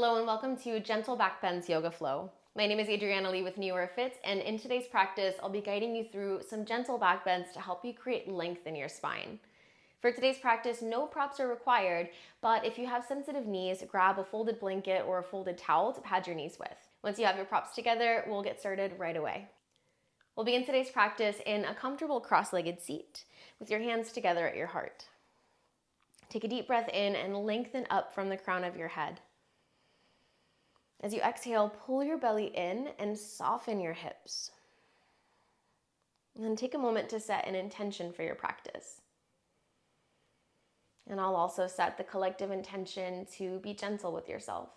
Hello and welcome to Gentle Backbend Yoga Flow. My name is Adriana with Neorafit, and in today's practice, I'll be guiding you through some gentle backbends to help you create length in your spine. For today's practice, no props are required, but if you have sensitive knees, grab a folded blanket or a folded towel to pad your knees with. Once you have your props together, we'll get started right away. We'll begin today's practice in a comfortable cross-legged seat with your hands together at your heart. Take a deep breath in and lengthen up from the crown of your head. As you exhale, pull your belly in and soften your hips. And then take a moment to set an intention for your practice. And I'll also set the collective intention to be gentle with yourself.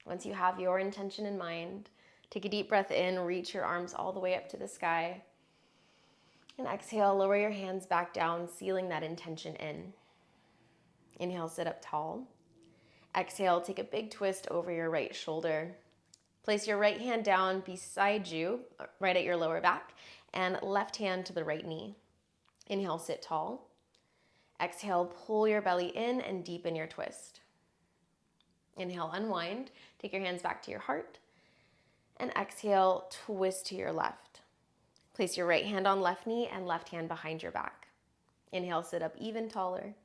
Once you have your intention in mind, take a deep breath in, reach your arms all the way up to the sky. And exhale, lower your hands back down, sealing that intention in. Inhale, sit up tall. Exhale, take a big twist over your right shoulder. Place your right hand down beside you, right at your lower back, and left hand to the right knee. Inhale, sit tall. Exhale, pull your belly in and deepen your twist. Inhale, unwind. Take your hands back to your heart. And exhale, twist to your left. Place your right hand on left knee and left hand behind your back. Inhale, sit up even taller.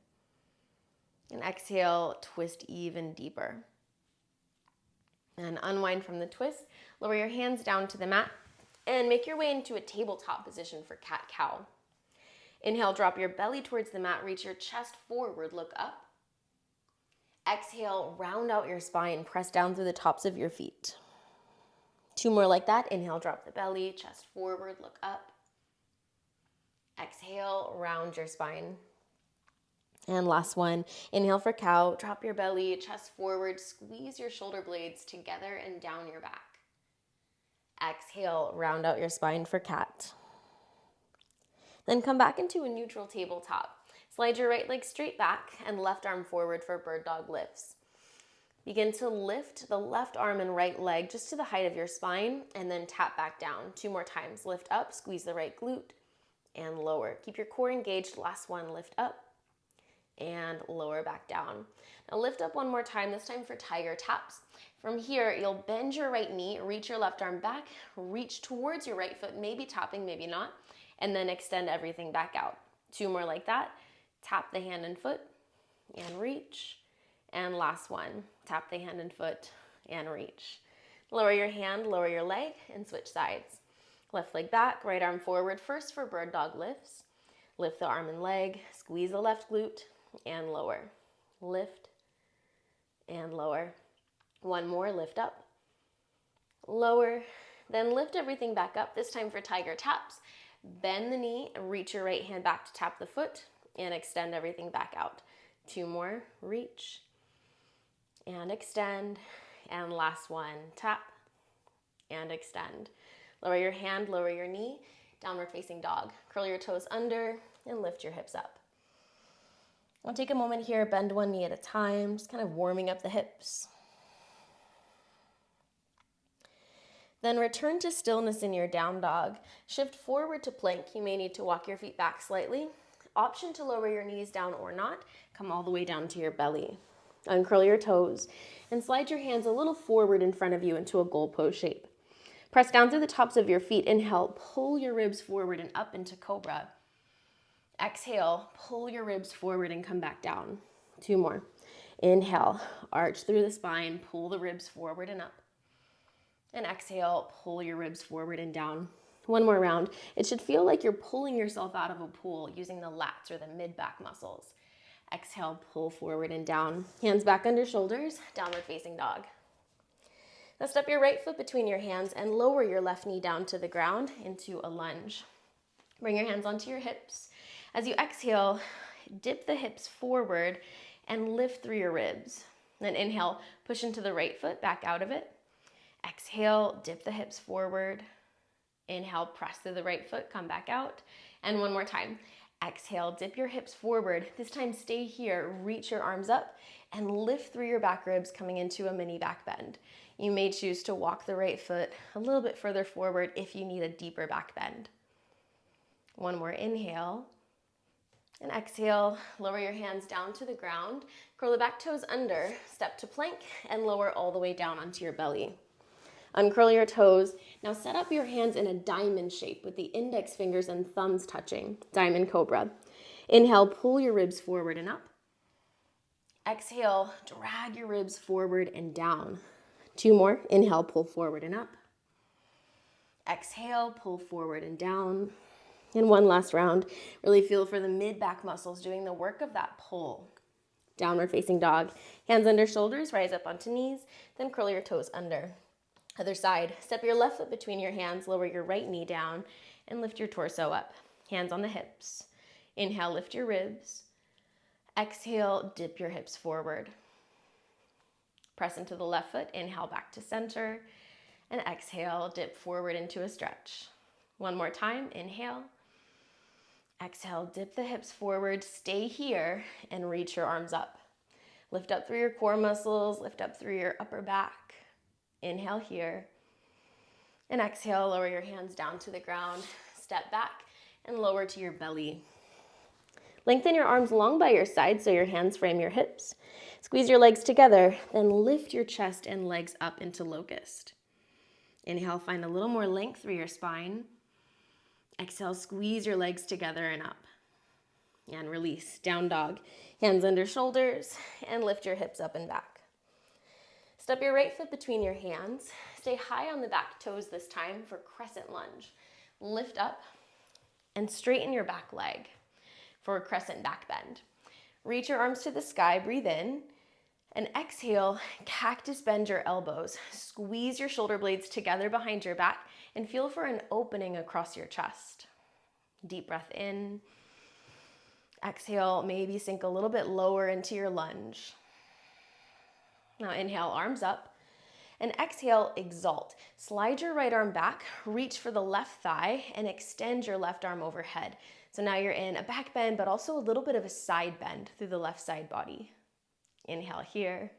And exhale, twist even deeper. And unwind from the twist. Lower your hands down to the mat and make your way into a tabletop position for cat-cow. Inhale, drop your belly towards the mat, reach your chest forward, look up. Exhale, round out your spine, press down through the tops of your feet. 2 more like that. Inhale, drop the belly, chest forward, look up. Exhale, round your spine. And last one, inhale for cow, drop your belly, chest forward, squeeze your shoulder blades together and down your back. Exhale, round out your spine for cat. Then come back into a neutral tabletop. Slide your right leg straight back and left arm forward for bird dog lifts. Begin to lift the left arm and right leg just to the height of your spine and then tap back down. 2 more times. Lift up, squeeze the right glute and lower. Keep your core engaged. Last one, lift up and lower back down. Now lift up 1 more time, this time for tiger taps. From here, you'll bend your right knee, reach your left arm back, reach towards your right foot, maybe tapping, maybe not, and then extend everything back out. 2 more like that. Tap the hand and foot and reach. And last one, tap the hand and foot and reach. Lower your hand, lower your leg, and switch sides. Left leg back, right arm forward first for bird dog lifts. Lift the arm and leg, squeeze the left glute, and lower. Lift and lower. 1 more, lift up, lower, then lift everything back up, this time for tiger taps. Bend the knee, reach your right hand back to tap the foot, and extend everything back out. 2 more, reach, and extend, and last one, tap, and extend. Lower your hand, lower your knee, downward facing dog. Curl your toes under, and lift your hips up. I'll take a moment here, bend one knee at a time, just kind of warming up the hips. Then return to stillness in your down dog. Shift forward to plank. You may need to walk your feet back slightly. Option to lower your knees down or not. Come all the way down to your belly. Uncurl your toes and slide your hands a little forward in front of you into a goalpost shape. Press down through the tops of your feet. Inhale, pull your ribs forward and up into cobra. Exhale, pull your ribs forward and come back down. 2 more. Inhale, arch through the spine, pull the ribs forward and up. And exhale, pull your ribs forward and down. 1 more round. It should feel like you're pulling yourself out of a pool using the lats or the mid-back muscles. Exhale, pull forward and down. Hands back under shoulders, downward facing dog. Now step your right foot between your hands and lower your left knee down to the ground into a lunge. Bring your hands onto your hips. As you exhale, dip the hips forward and lift through your ribs. Then inhale, push into the right foot, back out of it. Exhale, dip the hips forward. Inhale, press through the right foot, come back out. And 1 more time. Exhale, dip your hips forward. This time stay here, reach your arms up and lift through your back ribs, coming into a mini back bend. You may choose to walk the right foot a little bit further forward if you need a deeper back bend. 1 more inhale. And exhale, lower your hands down to the ground. Curl the back toes under, step to plank, and lower all the way down onto your belly. Uncurl your toes. Now set up your hands in a diamond shape with the index fingers and thumbs touching. Diamond cobra. Inhale, pull your ribs forward and up. Exhale, drag your ribs forward and down. 2 more. Inhale, pull forward and up. Exhale, pull forward and down. And 1 last round. Really feel for the mid-back muscles doing the work of that pull. Downward facing dog. Hands under shoulders, rise up onto knees, then curl your toes under. Other side. Step your left foot between your hands, lower your right knee down, and lift your torso up. Hands on the hips. Inhale, lift your ribs. Exhale, dip your hips forward. Press into the left foot, inhale back to center, and exhale, dip forward into a stretch. 1 more time, inhale. Exhale, dip the hips forward, stay here, and reach your arms up. Lift up through your core muscles, lift up through your upper back. Inhale here, and exhale, lower your hands down to the ground, step back, and lower to your belly. Lengthen your arms long by your side so your hands frame your hips. Squeeze your legs together, then lift your chest and legs up into locust. Inhale, find a little more length through your spine. Exhale, squeeze your legs together and up. And release, down dog. Hands under shoulders, and lift your hips up and back. Step your right foot between your hands. Stay high on the back toes this time for crescent lunge. Lift up and straighten your back leg for a crescent back bend. Reach your arms to the sky, breathe in, and exhale, cactus bend your elbows. Squeeze your shoulder blades together behind your back and feel for an opening across your chest. Deep breath in. Exhale, maybe sink a little bit lower into your lunge. Now inhale, arms up, and exhale, exalt. Slide your right arm back, reach for the left thigh, and extend your left arm overhead. So now you're in a back bend, but also a little bit of a side bend through the left side body. Inhale here.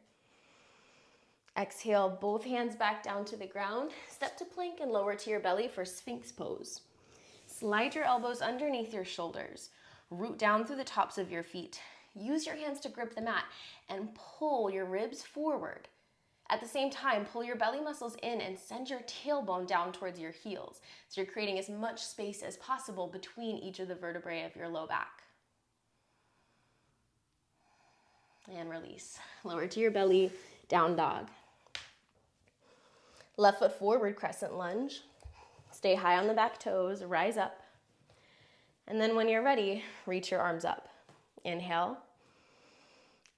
Exhale, both hands back down to the ground. Step to plank and lower to your belly for Sphinx pose. Slide your elbows underneath your shoulders. Root down through the tops of your feet. Use your hands to grip the mat and pull your ribs forward. At the same time, pull your belly muscles in and send your tailbone down towards your heels. So you're creating as much space as possible between each of the vertebrae of your low back. And release. Lower to your belly, down dog. Left foot forward, crescent lunge. Stay high on the back toes, rise up. And then when you're ready, reach your arms up. Inhale.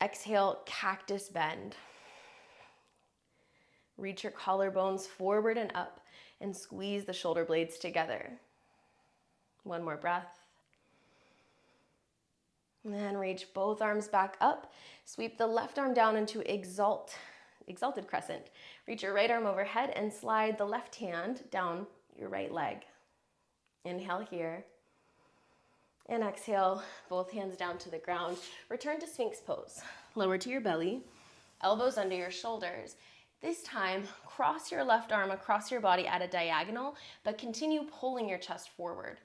Exhale, cactus bend. Reach your collarbones forward and up and squeeze the shoulder blades together. 1 more breath. And then reach both arms back up. Sweep the left arm down into exalted crescent. Reach your right arm overhead and slide the left hand down your right leg. Inhale here. And exhale, both hands down to the ground. Return to Sphinx pose. Lower to your belly, elbows under your shoulders. This time, cross your left arm across your body at a diagonal, but continue pulling your chest forward.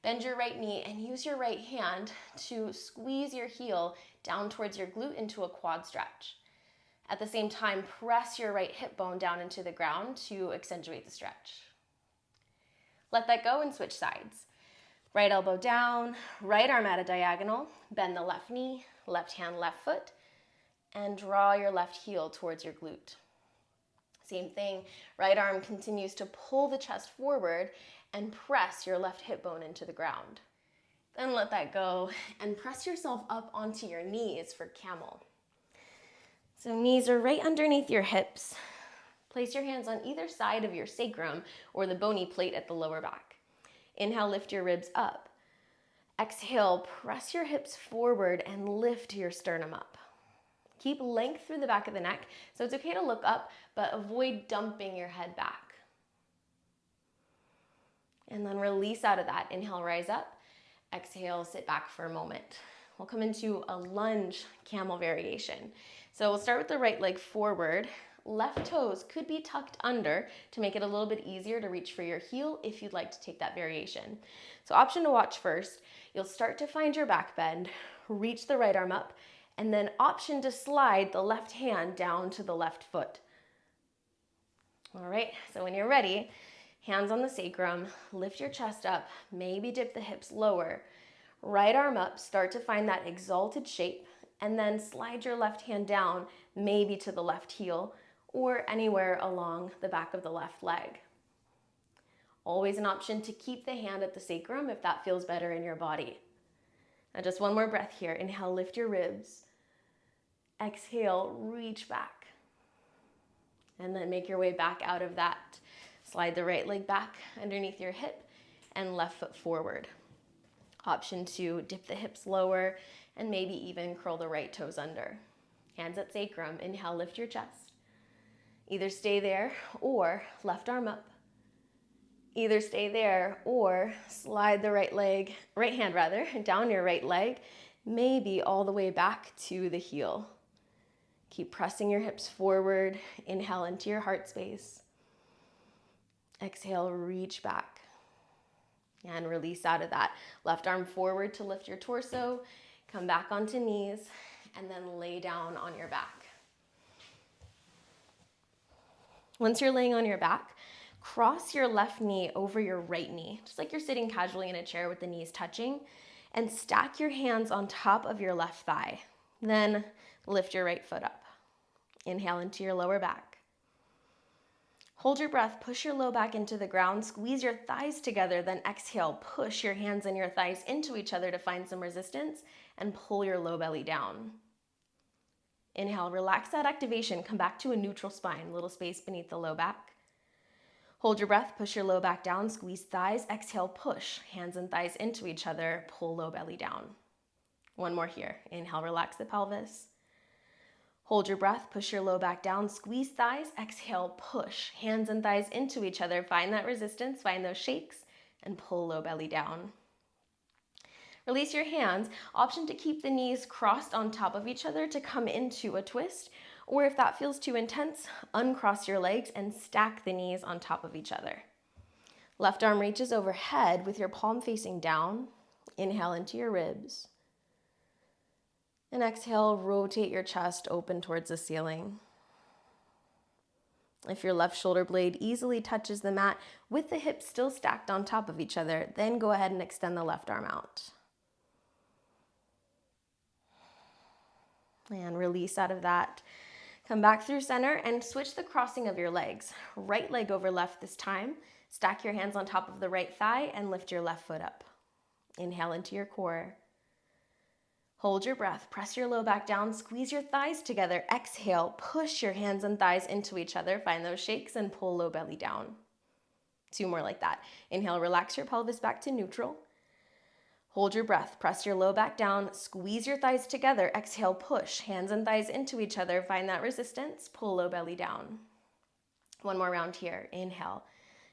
Bend your right knee and use your right hand to squeeze your heel down towards your glute into a quad stretch. At the same time, press your right hip bone down into the ground to accentuate the stretch. Let that go and switch sides. Right elbow down, right arm at a diagonal, bend the left knee, left hand, left foot, and draw your left heel towards your glute. Same thing, right arm continues to pull the chest forward and press your left hip bone into the ground. Then let that go and press yourself up onto your knees for camel. So knees are right underneath your hips. Place your hands on either side of your sacrum or the bony plate at the lower back. Inhale, lift your ribs up. Exhale, press your hips forward and lift your sternum up. Keep length through the back of the neck, so it's okay to look up, but avoid dumping your head back. And then release out of that. Inhale, rise up. Exhale, sit back for a moment. We'll come into a lunge camel variation. So we'll start with the right leg forward. Left toes could be tucked under to make it a little bit easier to reach for your heel if you'd like to take that variation. So option to watch first, you'll start to find your back bend, reach the right arm up, and then option to slide the left hand down to the left foot. All right, so when you're ready, hands on the sacrum, lift your chest up, maybe dip the hips lower. Right arm up, start to find that exalted shape, and then slide your left hand down, maybe to the left heel, or anywhere along the back of the left leg. Always an option to keep the hand at the sacrum if that feels better in your body. Now just one more breath here. Inhale, lift your ribs. Exhale, reach back. And then make your way back out of that. Slide the right leg back underneath your hip and left foot forward. Option to dip the hips lower and maybe even curl the right toes under. Hands at sacrum. Inhale, lift your chest. Either stay there or left arm up. Either stay there or slide the right hand down your right leg, maybe all the way back to the heel. Keep pressing your hips forward. Inhale into your heart space. Exhale, reach back. And release out of that. Left arm forward to lift your torso. Come back onto knees and then lay down on your back. Once you're laying on your back, cross your left knee over your right knee, just like you're sitting casually in a chair with the knees touching, and stack your hands on top of your left thigh. Then lift your right foot up. Inhale into your lower back. Hold your breath, push your low back into the ground, squeeze your thighs together, then exhale, push your hands and your thighs into each other to find some resistance, and pull your low belly down. Inhale, relax that activation, come back to a neutral spine, little space beneath the low back. Hold your breath, push your low back down, squeeze thighs, exhale, push, hands and thighs into each other, pull low belly down. One more here. Inhale, relax the pelvis. Hold your breath, push your low back down, squeeze thighs, exhale, push, hands and thighs into each other, find that resistance, find those shakes, and pull low belly down. Release your hands, option to keep the knees crossed on top of each other to come into a twist, or if that feels too intense, uncross your legs and stack the knees on top of each other. Left arm reaches overhead with your palm facing down. Inhale into your ribs. And exhale, rotate your chest open towards the ceiling. If your left shoulder blade easily touches the mat with the hips still stacked on top of each other, then go ahead and extend the left arm out. And release out of that. Come back through center and switch the crossing of your legs. Right leg over left this time. Stack your hands on top of the right thigh and lift your left foot up. Inhale into your core. Hold your breath, press your low back down, squeeze your thighs together. Exhale, push your hands and thighs into each other. Find those shakes and pull low belly down. 2 more like that. Inhale, relax your pelvis back to neutral. Hold your breath, press your low back down, squeeze your thighs together. Exhale, push hands and thighs into each other. Find that resistance, pull low belly down. 1 more round here. Inhale,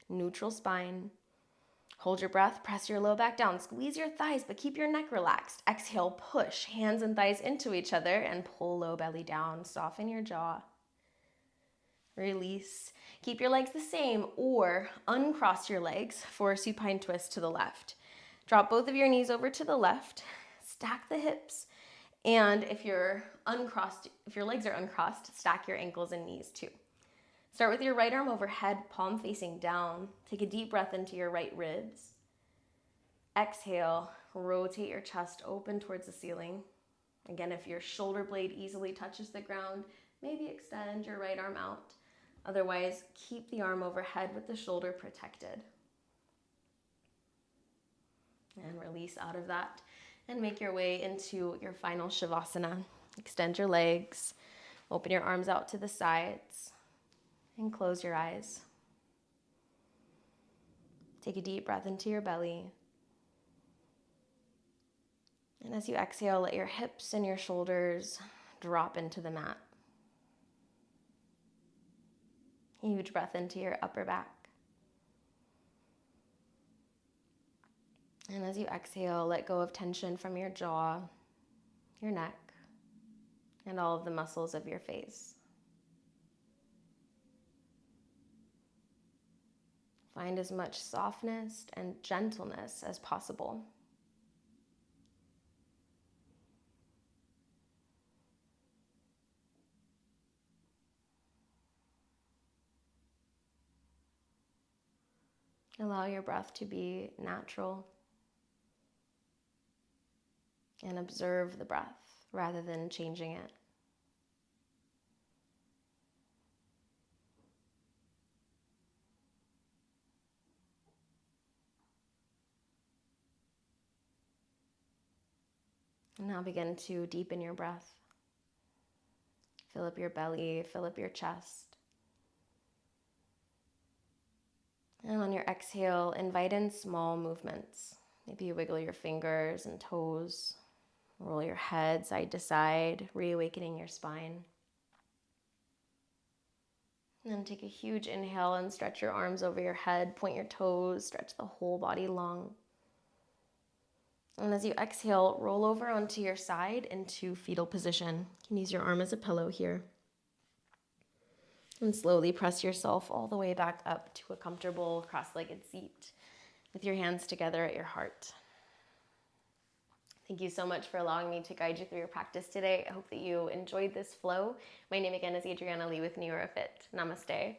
neutral spine. Hold your breath, press your low back down, squeeze your thighs, but keep your neck relaxed. Exhale, push hands and thighs into each other and pull low belly down. Soften your jaw. Release. Keep your legs the same or uncross your legs for a supine twist to the left. Drop both of your knees over to the left, stack the hips, and if your legs are uncrossed, stack your ankles and knees too. Start with your right arm overhead, palm facing down. Take a deep breath into your right ribs. Exhale, rotate your chest open towards the ceiling. Again, if your shoulder blade easily touches the ground, maybe extend your right arm out. Otherwise, keep the arm overhead with the shoulder protected. And release out of that and make your way into your final Shavasana. Extend your legs, open your arms out to the sides, and close your eyes. Take a deep breath into your belly. And as you exhale, let your hips and your shoulders drop into the mat. Huge breath into your upper back. And as you exhale, let go of tension from your jaw, your neck, and all of the muscles of your face. Find as much softness and gentleness as possible. Allow your breath to be natural and observe the breath rather than changing it. And now begin to deepen your breath. Fill up your belly, fill up your chest. And on your exhale, invite in small movements. Maybe you wiggle your fingers and toes, roll your head side to side, reawakening your spine. And then take a huge inhale and stretch your arms over your head, point your toes, stretch the whole body long. And as you exhale, roll over onto your side into fetal position. You can use your arm as a pillow here. And slowly press yourself all the way back up to a comfortable cross-legged seat with your hands together at your heart. Thank you so much for allowing me to guide you through your practice today. I hope that you enjoyed this flow. My name again is Adriana Lee with Neorafit. Namaste.